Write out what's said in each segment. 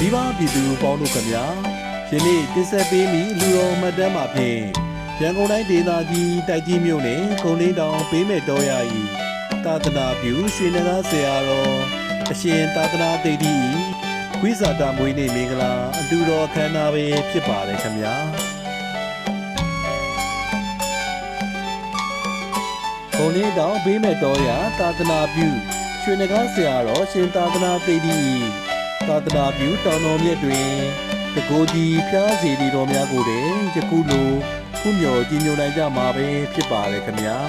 မိဘပြည်သူပေါင်းတို့ခင်ဗျာယနေ့တင်ဆက်ပေးမိလူတော်မှတ်တမ်းမှာဖြင့်ရန်ကုန်တိုင်းဒေသကြီးတိုက်ကြီးမြို့နယ်ကုန်းလေးတောင်ပေးမဲ့တော်ရ၏သာသနာပြုရွှေနဂါဆရာတော်အရှင်သာသနာတိတ်တိဝိဇာတာမွေးနေ့မင်္ဂလာအတူတော်အခမ်းအနားပဲဖြစ်ပါတယ်ခင်ဗျာကုန်းလေးတောင်ပေးမဲ့တော်ရသာသနာပြုရွှေနဂါဆရာတော်ရှင်သာသနာတိတ်တိသာသနာပြုတောင်တော်မြတ်တွင်တကိုယ်ကြီးဖျားစီဒီတော်များကိုလည်းယခုလိုခုမြော်ကြီးညိုနိုင်ကြမှာပဲဖြစ်ပါတယ်ခင်ဗျာ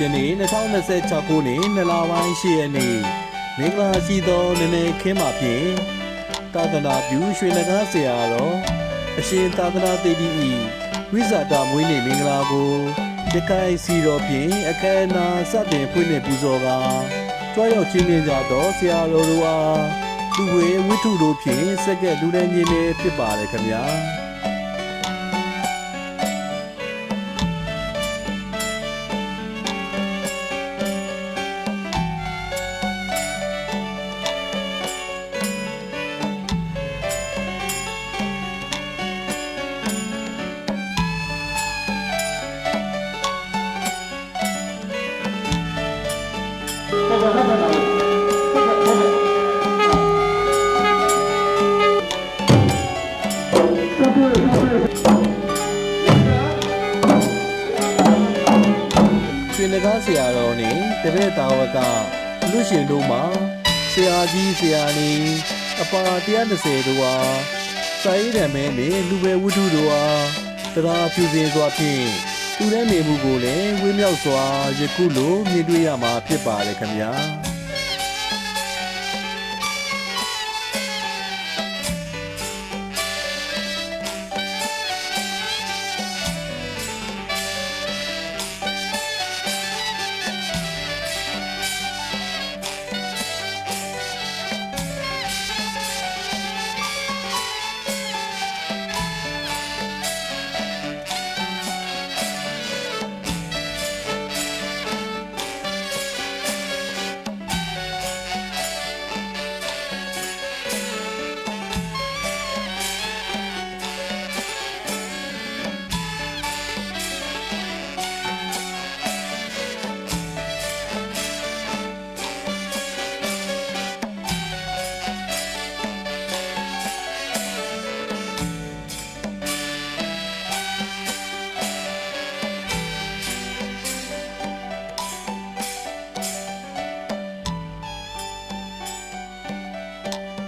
ယနေ့2026ခုနှစ်2လပိုင်း10ရက်နေ့မင်္ဂလာရှိသောနည်းနည်းခင်းမှာဖြင့်သာသနာပြုရွှေနဂါဆရာတော်အရှင်သာသနာတိတ်တိဝိဇာတာမွေးနေ့မင်္ဂလာကိုရခိုင်စီတော်ဖြင့်အခမ်းအနားစတင်ဖွင့်လှစ်ပူဇော်ကာကြွရောက်ချင်းမြင်ကြသောဆရာတော်တို့အားသူဝေဝိထုတို့ဖြင့်စက္ကဲလူတိုင်းချင်းလည်းဖြစ်ပါတယ်ခင်ဗျာရွှေနဂါဆရာတော်နှင့်တပည့်တာဝကလူရှင်တို့မှာဆရာကြီးဆရာနေအပါ120တို့အားစာရေးတံမဲနှင့်လူပဲဝတ္ထုတို့အားတရားဖြူစင်စွာဖြင့်သူတဲ့နေမှုကိုလည်းဝင်းမြောက်စွာယခုလိုမြင်တွေ့ရမှာဖြစ်ပါတယ်ခင်ဗျာ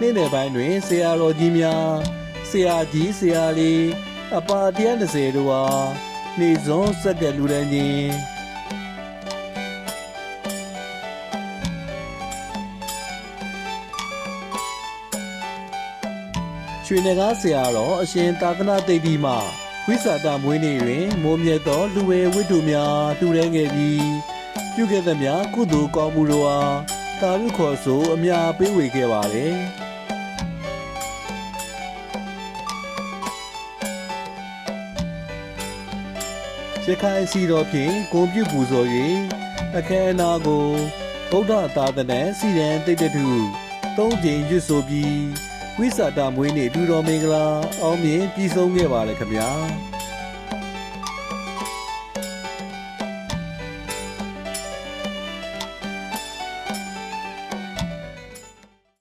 နေ့လယ်ပိုင်းတွင်ဆရာတော်ကြီးများဆရာကြီးဆရာလေးအပါ120တို့အားနေစွန်းစက်ကလူတန်းချင်းရွှေနဂါဆရာတော်အရှင်သာသနာတိတ်တိမှဝိဇာတာမွေးနေ့တွင်မိုးမြတ်သောလူဝဲဝိတ္ထုများတူရဲခဲ့ပြီးပြုခဲ့သမျှကုသိုလ်ကောင်းမှုတို့အားသာဓုခေါ်ဆိုအများပေးဝေခဲ့ပါတယ်ရခိုင်စီတော်ဖြင့်ဂုဏ်ပြုပူဇော်၍အခမ်းအနားကိုဗုဒ္ဓသာသနာစီရန်တိတ်တထု3ကြိမ်ရွတ်ဆိုပြီးဝိဇာတာမွေးနေ့ဒူတော်မင်္ဂလာအောင်မြင်ပြီးဆုံးခဲ့ပါလေခင်ဗျာ